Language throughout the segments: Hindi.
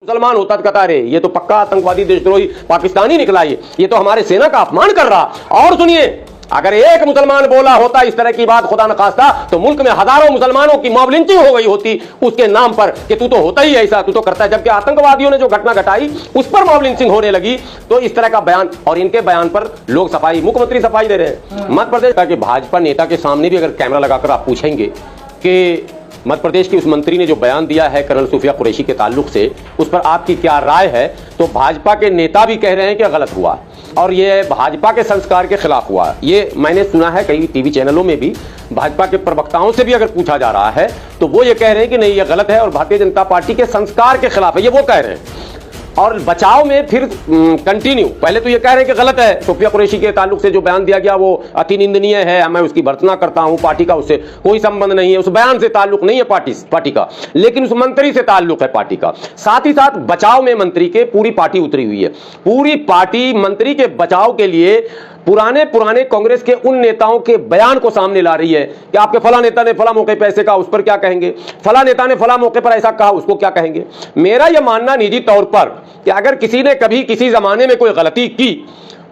मुसलमान होता तो कहता रे ये तो पक्का आतंकवादी देशद्रोही पाकिस्तानी निकला, ये तो हमारे सेना का अपमान कर रहा। और सुनिए, अगर एक मुसलमान बोला होता इस तरह की बात खुदा न खास्ता तो मुल्क में हजारों मुसलमानों की मॉब लिंचिंग हो गई होती उसके नाम पर कि तू तो होता ही ऐसा, तू तो करता है। जबकि आतंकवादियों ने जो घटना घटाई उस पर मॉब लिंचिंग होने लगी। तो इस तरह का बयान, और इनके बयान पर लोग सफाई, मुख्यमंत्री सफाई दे रहे हैं। मध्य प्रदेश का भाजपा नेता के सामने भी अगर कैमरा लगाकर आप पूछेंगे कि मध्य प्रदेश की उस मंत्री ने जो बयान दिया है कर्नल सूफिया कुरैशी के ताल्लुक से, उस पर आपकी क्या राय है, तो भाजपा के नेता भी कह रहे हैं कि गलत हुआ और ये भाजपा के संस्कार के खिलाफ हुआ। ये मैंने सुना है कई टीवी चैनलों में भी, भाजपा के प्रवक्ताओं से भी अगर पूछा जा रहा है तो वो ये कह रहे हैं कि नहीं ये गलत है और भारतीय जनता पार्टी के संस्कार के खिलाफ है, ये वो कह रहे हैं। और बचाव में फिर कंटिन्यू, पहले तो ये कह रहे हैं कि गलत है, सूफिया कुरैशी के ताल्लुक से जो बयान दिया गया वो अति निंदनीय है, मैं उसकी भर्त्सना करता हूं, पार्टी का उससे कोई संबंध नहीं है, उस बयान से ताल्लुक नहीं है पार्टी का, लेकिन उस मंत्री से ताल्लुक है पार्टी का। साथ ही साथ बचाव में मंत्री के पूरी पार्टी उतरी हुई है, पूरी पार्टी मंत्री के बचाव के लिए पुराने कांग्रेस के उन नेताओं के बयान को सामने ला रही है कि आपके फला नेता ने फला मौके पर ऐसे कहा, उस पर क्या कहेंगे, फला नेता ने फला मौके पर ऐसा कहा, उसको क्या कहेंगे। मेरा यह मानना निजी तौर पर कि अगर किसी ने कभी किसी जमाने में कोई गलती की,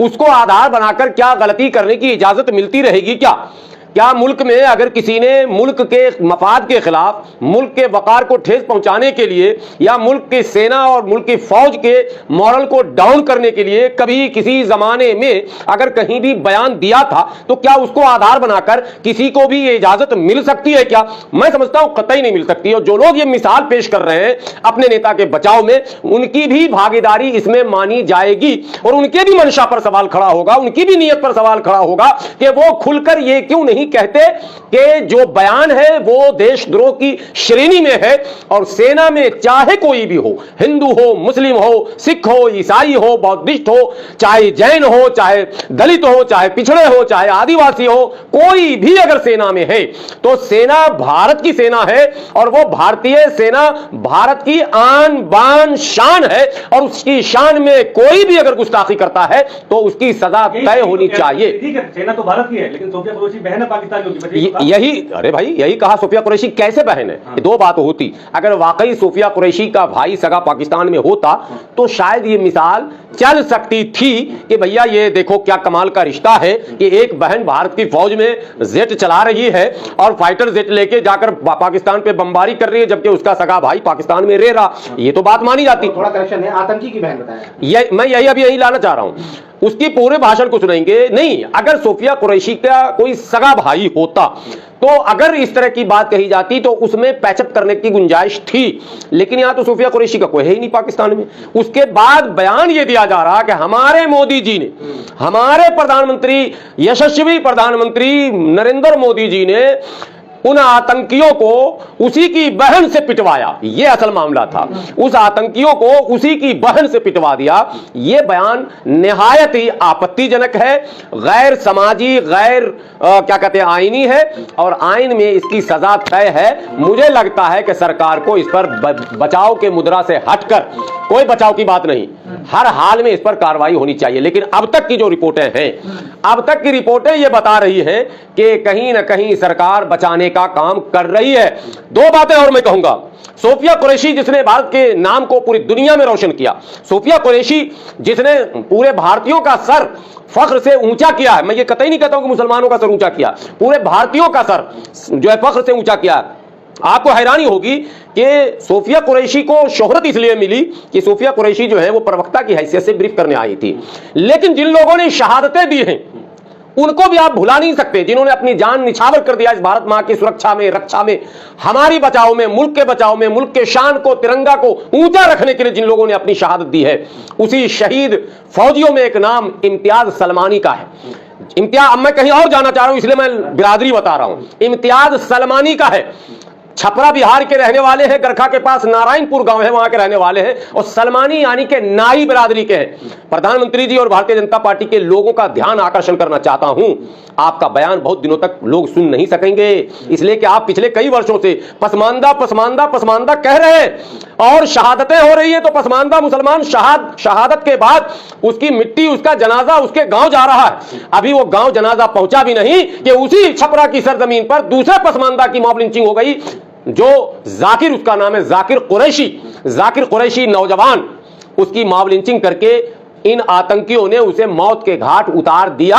उसको आधार बनाकर क्या गलती करने की इजाजत मिलती रहेगी क्या मुल्क में अगर किसी ने मुल्क के मफाद के खिलाफ, मुल्क के वकार को ठेस पहुंचाने के लिए या मुल्क की सेना और मुल्क की फौज के मॉरल को डाउन करने के लिए कभी किसी जमाने में अगर कहीं भी बयान दिया था तो क्या उसको आधार बनाकर किसी को भी ये इजाजत मिल सकती है क्या? मैं समझता हूं कतई नहीं मिल सकती। और जो लोग ये मिसाल पेश कर रहे हैं अपने नेता के बचाव में, उनकी भी भागीदारी इसमें मानी जाएगी और उनके भी मंशा पर सवाल खड़ा होगा, उनकी भी नीयत पर सवाल खड़ा होगा कि वो खुलकर ये क्यों नहीं कहते कि जो बयान है वो देशद्रोह की श्रेणी में है। और सेना में चाहे कोई भी हो, हिंदू हो, मुस्लिम हो, सिख हो, ईसाई हो, बौद्धिस्ट हो, चाहे जैन हो, चाहे दलित हो, चाहे पिछड़े हो, चाहे आदिवासी हो, कोई भी अगर सेना में है तो सेना भारत की सेना है और वो भारतीय सेना भारत की आन बान शान है और उसकी शान में कोई भी अगर गुस्ताखी करता है तो उसकी सजा तय होनी चाहिए। ठीक है, सेना तो भारत की है लेकिन सूफिया कुरैशी बहन है पाकिस्तान की। यही, अरे भाई यही कहा, सूफिया कुरैशी कैसे बहन है? हाँ। दो बात होती, अगर वाकई सूफिया कुरैशी का भाई सगा पाकिस्तान में होता तो शायद ये मिसाल चल सकती थी कि भैया ये देखो क्या कमाल का रिश्ता है कि एक बहन भारत की फौज में जेट चला रही है और फाइटर जेट लेके जाकर पाकिस्तान पे बमबारी कर रही है, जबकि उसका सगा भाई पाकिस्तान में रह रहा, ये तो बात मानी जाती। थोड़ा करेक्शन है, आतंकी की बहन बताया। मैं यही लाना चाह रहा हूं, उसकी पूरे भाषण को सुनेंगे नहीं। अगर सूफिया कुरैशी का कोई सगा भाई होता तो अगर इस तरह की बात कही जाती तो उसमें पैचअप करने की गुंजाइश थी, लेकिन यहां तो सूफिया कुरैशी का कोई है ही नहीं पाकिस्तान में। उसके बाद बयान यह दिया जा रहा कि हमारे मोदी जी ने, हमारे प्रधानमंत्री, यशस्वी प्रधानमंत्री नरेंद्र मोदी जी ने उन आतंकियों को उसी की बहन से पिटवाया। यह असल मामला था, उस आतंकियों को उसी की बहन से पिटवा दिया। यह बयान निहायत ही आपत्तिजनक है, गैर समाजी, गैर क्या कहते हैं आईनी है और आइन में इसकी सजा तय है। मुझे लगता है कि सरकार को इस पर बचाव के मुद्रा से हटकर, कोई बचाव की बात नहीं, हर हाल में इस पर कार्रवाई होनी चाहिए। लेकिन अब तक की जो रिपोर्टें हैं, अब तक की रिपोर्टें ये बता रही हैं कि कहीं ना कहीं सरकार बचाने का काम कर रही है। दो बातें और मैं कहूंगा, सूफिया कुरैशी जिसने भारत के नाम को पूरी दुनिया में रोशन किया, सूफिया कुरैशी जिसने पूरे भारतीयों का सर फख्र से ऊंचा किया है, मैं ये कतई नहीं कहता हूं कि मुसलमानों का सर ऊंचा किया, पूरे भारतीयों का सर जो है फख्र से ऊंचा किया। आपको हैरानी होगी कि सूफिया कुरैशी को शोहरत इसलिए मिली कि सूफिया कुरैशी जो है वो प्रवक्ता की हैसियत से ब्रीफ करने आई थी, लेकिन जिन लोगों ने शहादतें दी हैं उनको भी आप भुला नहीं सकते, जिन्होंने अपनी जान निछावर कर दिया इस भारत मां की सुरक्षा में, रक्षा में, हमारी बचाव में, मुल्क के बचाव में, मुल्क के शान को, तिरंगा को ऊंचा रखने के लिए जिन लोगों ने अपनी शहादत दी है, उसी शहीद फौजियों में एक नाम इम्तियाज सलमानी का है। इम्तियाज, अब मैं कहीं और जाना चाह रहा हूं इसलिए मैं बिरादरी बता रहा हूं, इम्तियाज सलमानी का है, छपरा बिहार के रहने वाले हैं, गरखा के पास नारायणपुर गांव है, वहां के रहने वाले हैं और सलमानी यानी के नाई बिरादरी के हैं। प्रधानमंत्री जी और भारतीय जनता पार्टी के लोगों का ध्यान आकर्षण करना चाहता हूं, आपका बयान बहुत दिनों तक लोग सुन नहीं सकेंगे, इसलिए कि आप पिछले कई वर्षों से पसमानदा पसमानदा पसमानदा कह रहे हैं और शहादतें हो रही है तो पसमानदा मुसलमान शहादत के बाद उसकी मिट्टी, उसका जनाजा उसके गांव जा रहा है। अभी वो गांव जनाजा पहुंचा भी नहीं कि उसी छपरा की सरजमीन पर दूसरे पसमानदा की मॉब लिंचिंग हो गई। जो जाकिर, उसका नाम है जाकिर कुरैशी नौजवान, उसकी मॉब लिंचिंग करके इन आतंकियों ने उसे मौत के घाट उतार दिया।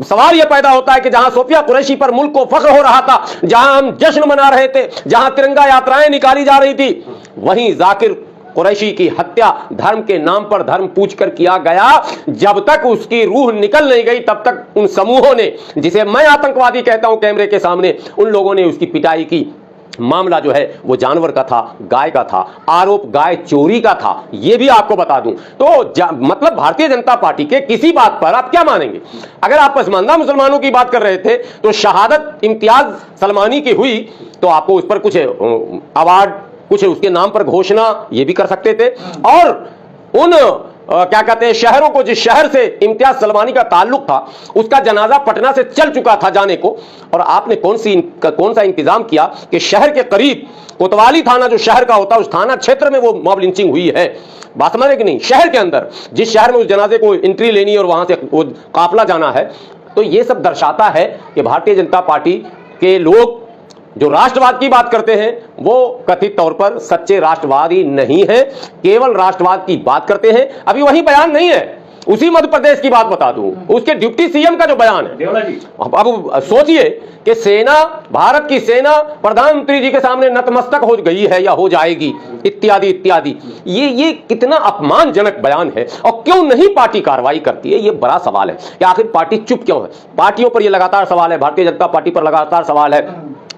सवाल यह पैदा होता है कि जहां सोफिया कुरैशी पर मुल्क को फख्र हो रहा था, जहां हम जश्न मना रहे थे, जहां तिरंगा यात्राएं निकाली जा रही थी, वहीं जाकिर कुरैशी की हत्या धर्म के नाम पर धर्म पूछ कर किया गया। जब तक उसकी रूह निकल नहीं गई तब तक उन समूहों ने, जिसे मैं आतंकवादी कहता हूं कैमरे के सामने, उन लोगों ने उसकी पिटाई की। मामला जो है वो जानवर का था, गाय का था, आरोप गाय चोरी का था, ये भी आपको बता दूं। तो मतलब भारतीय जनता पार्टी के किसी बात पर आप क्या मानेंगे? अगर आप पसमानदा मुसलमानों की बात कर रहे थे तो शहादत इम्तियाज सलमानी की हुई तो आपको उस पर कुछ अवार्ड, कुछ उसके नाम पर घोषणा ये भी कर सकते थे। और उन क्या कहते हैं शहरों को, जिस शहर से इम्तियाज सलमानी का ताल्लुक था, उसका जनाजा पटना से चल चुका था जाने को, और आपने कौन सा इंतजाम किया कि शहर के करीब कोतवाली थाना जो शहर का होता है, उस थाना क्षेत्र में वो मॉब लिंचिंग हुई है। बात समझ रहे कि नहीं? शहर के अंदर, जिस शहर में उस जनाजे को एंट्री लेनी है और वहां से वो काफिला जाना है। तो ये सब दर्शाता है कि भारतीय जनता पार्टी के लोग जो राष्ट्रवाद की बात करते हैं वो कथित तौर पर सच्चे राष्ट्रवादी नहीं है, केवल राष्ट्रवाद की बात करते हैं। अभी वही बयान नहीं है, उसी मध्य प्रदेश की बात बता दूं, उसके डिप्टी सीएम का जो बयान है। अब सोचिए कि सेना, भारत की सेना प्रधानमंत्री जी के सामने नतमस्तक हो गई है या हो जाएगी, इत्यादि इत्यादि। ये कितना अपमानजनक बयान है। और क्यों नहीं पार्टी कार्रवाई करती है, ये बड़ा सवाल है कि आखिर पार्टी चुप क्यों है। पार्टियों पर यह लगातार सवाल है, भारतीय जनता पार्टी पर लगातार सवाल है।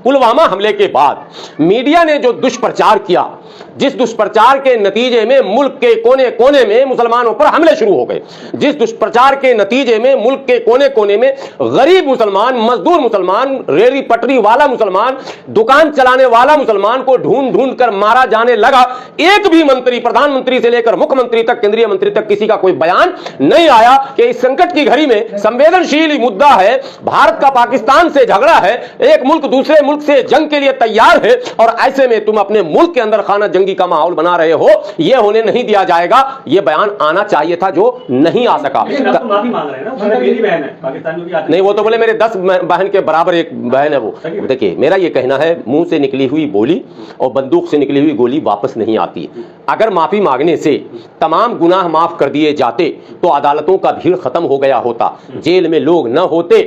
पुलवामा हमले के बाद मीडिया ने जो दुष्प्रचार किया, जिस दुष्प्रचार के नतीजे में मुल्क के कोने कोने में मुसलमानों पर हमले शुरू हो गए, जिस दुष्प्रचार के नतीजे में मुल्क के कोने कोने में गरीब मुसलमान, मजदूर मुसलमान, रेहड़ी पटरी वाला मुसलमान, दुकान चलाने वाला मुसलमान को ढूंढ ढूंढ कर मारा जाने लगा। एक भी मंत्री, प्रधानमंत्री से लेकर मुख्यमंत्री तक, केंद्रीय मंत्री तक, किसी का कोई बयान नहीं आया कि इस संकट की घड़ी में संवेदनशील मुद्दा है, भारत का पाकिस्तान से झगड़ा है, एक मुल्क दूसरे मुल्क से जंग के लिए तैयार है, और ऐसे में तुम अपने मुल्क के अंदर खाना जंगी का माहौल बना रहे हो, यह होने नहीं दिया जाएगा। यह बयान आना चाहिए था जो नहीं आ सका। माफी मांग रहे हैं ना, मेरी बहन है, पाकिस्तान में भी नहीं, वो तो बोले मेरे 10 बहन के बराबर एक बहन है वो। देखिए, मेरा ये कहना है, मुंह से निकली हुई बोली और बंदूक से निकली हुई गोली वापस नहीं आती। अगर माफी मांगने से तमाम गुनाह माफ कर दिए जाते तो अदालतों का भीड़ खत्म हो गया होता, जेल में लोग न होते।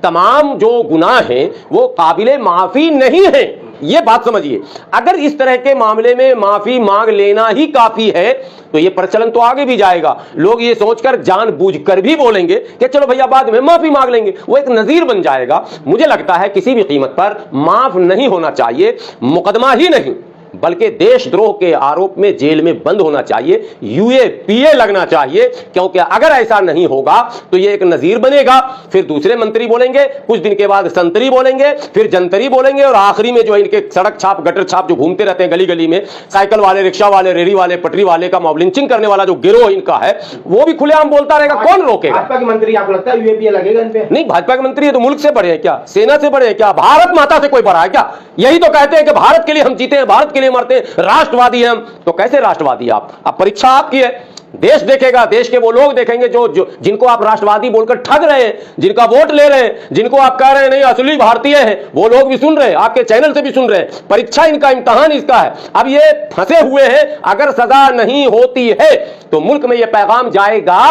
तमाम जो गुनाह हैं वो काबिले माफी नहीं है, ये बात समझिए। अगर इस तरह के मामले में माफी मांग लेना ही काफी है तो ये प्रचलन तो आगे भी जाएगा। लोग ये सोचकर जानबूझकर भी बोलेंगे कि चलो भैया बाद में माफी मांग लेंगे, वो एक नजीर बन जाएगा। मुझे लगता है किसी भी कीमत पर माफ नहीं होना चाहिए, मुकदमा ही नहीं बल्कि देशद्रोह के आरोप में जेल में बंद होना चाहिए, यूएपीए लगना चाहिए। क्योंकि अगर ऐसा नहीं होगा तो ये एक नजीर बनेगा, फिर दूसरे मंत्री बोलेंगे, कुछ दिन के बाद संतरी बोलेंगे, फिर जंतरी बोलेंगे, और आखिरी में जो इनके सड़क छाप, गटर छाप जो घूमते रहते हैं गली गली में, साइकिल वाले, रिक्शा वाले, रेहड़ी वाले, पटरी वाले का मॉब लिंचिंग करने वाला जो गिरोह इनका है, वो भी खुलेआम बोलता रहेगा। कौन रोकेगा? भाजपा के मंत्री, आपको लगता है यूएपीए लगेगा इन पे? नहीं, भाजपा के मंत्री तो मुल्क से बड़े हैं क्या? सेना से बड़े हैं क्या? भारत माता से कोई बड़ा है क्या? यही तो कहते हैं कि भारत के लिए हम जीते हैं, भारत के लिए मरते हैं, राष्ट्रवादी हैं हम। तो कैसे राष्ट्रवादी आप? अब परीक्षा आपकी है, देश देखेगा, देश के वो लोग देखेंगे जो जिनको आप राष्ट्रवादी बोलकर ठग रहे हैं, जिनका वोट ले रहे हैं, जिनको आप कह रहे हैं नहीं असली भारतीय हैं, वो लोग भी सुन रहे हैं, आपके चैनल से भी सुन रहे हैं। परीक्षा इनका, इम्तिहान इसका है। अब ये फंसे हुए हैं, अगर सजा नहीं होती है तो मुल्क में यह पैगाम जाएगा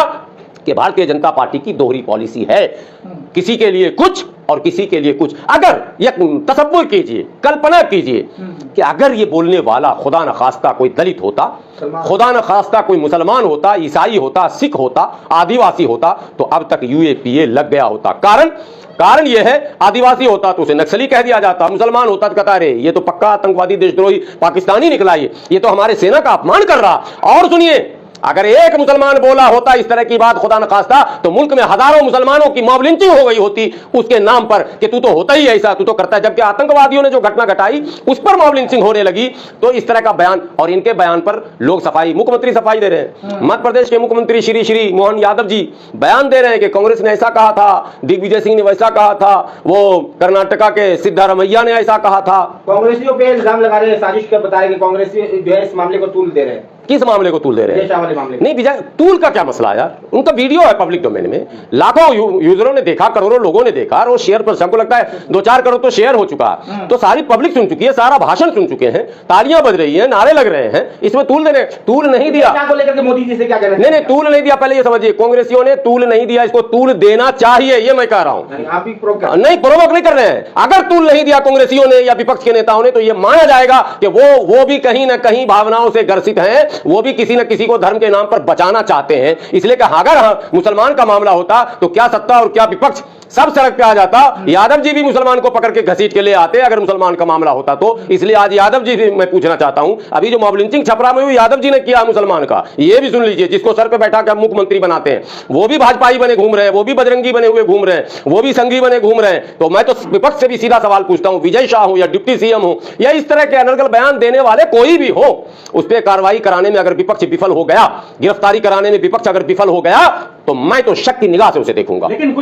कि भारतीय जनता पार्टी की दोहरी पॉलिसी है, किसी के लिए कुछ और किसी के लिए कुछ। अगर ये तसव्वुर कीजिए, कल्पना कीजिए कि अगर ये बोलने वाला खुदा न खास्ता कोई दलित होता, खुदा न खास्ता कोई मुसलमान होता, ईसाई होता, सिख होता, आदिवासी होता, तो अब तक यूएपीए लग गया होता। कारण यह है, आदिवासी होता तो उसे नक्सली कह दिया जाता, मुसलमान होता तो कहता रे ये तो पक्का आतंकवादी, देशद्रोही, पाकिस्तानी निकला, ये तो हमारे सेना का अपमान कर रहा। और सुनिए, अगर एक मुसलमान बोला होता इस तरह की बात खुदा न खास्ता, तो मुल्क में हजारों मुसलमानों की मॉब लिंचिंग हो गई होती उसके नाम पर कि तू तो होता ही ऐसा, तू तो करता है। जबकि आतंकवादियों ने जो घटना घटाई उस पर मॉब लिंचिंग होने लगी। तो इस तरह का बयान, और इनके बयान पर लोग सफाई, मुख्यमंत्री सफाई दे रहे हैं। मध्य प्रदेश के मुख्यमंत्री श्री मोहन यादव जी बयान दे रहे हैं कि कांग्रेस ने ऐसा कहा था, दिग्विजय सिंह ने वैसा कहा था, वो कर्नाटका के सिद्धारमैया ने ऐसा कहा था। कांग्रेसियों पे इल्जाम लगा रहे हैं, साजिश कर बता रहे हैं कि कांग्रेसी जो है इस मामले को तूल दे रहे हैं। किस मामले को तूल दे रहे विजय शाह वाले हैं? मामले नहीं विजय तूल का क्या मसला है यार, उनका वीडियो है पब्लिक डोमेन में, लाखों यूजरों ने देखा, करोड़ों लोगों ने देखा, और वो शेयर पर सबको लगता है 2-4 करोड़ तो शेयर हो चुका, तो सारी पब्लिक सुन चुकी है, सारा भाषण सुन चुके हैं, तालियां बज रही हैं, नारे लग रहे हैं, इसमें तूल देने, तूल नहीं दिया। को लेकर के मोदी जी से क्या कहना नहीं नहीं तूल नहीं दिया, पहले ये समझिए, कांग्रेसियों ने तूल नहीं दिया, इसको तूल देना चाहिए, ये मैं कह रहा हूं। आप ही प्रोग्राम नहीं प्रोवोक नहीं कर रहे हैं, अगर तूल नहीं दिया कांग्रेसियों ने या विपक्ष के नेताओं ने तो यह माना जाएगा कि वो भी कहीं ना कहीं भावनाओं से ग्रसित हैं, वो भी किसी न किसी को धर्म के नाम पर बचाना चाहते हैं। इसलिए कि अगर मुसलमान का मामला होता तो क्या सत्ता और क्या विपक्ष सब सड़क पे आ जाता, यादव जी भी मुसलमान को पकड़ के घसीट के ले आते अगर मुसलमान का मामला होता तो। इसलिए आज यादव जी भी मैं पूछना चाहता हूं, अभी जो मॉब लिंचिंग छपरा में हुई यादव जी ने किया मुसलमान का, ये भी सुन लीजिए, जिसको सर पे बैठा कर मुख्यमंत्री बनाते हैं वो भी भाजपाई बने घूम रहे हैं, वो भी बजरंगी बने हुए घूम रहे हैं, वो भी संघी बने घूम रहे हैं। तो मैं तो विपक्ष से भी सीधा सवाल पूछता हूं, विजय शाह हो या डिप्टी सीएम हो या इस तरह के अनर्गल बयान देने वाले कोई भी हो, उस पर कार्रवाई कराने में अगर विपक्ष विफल हो गया, गिरफ्तारी कराने में विपक्ष अगर विफल हो गया, तो मैं तो शक की निगाह से उसे देखूंगा। लेकिन कुछ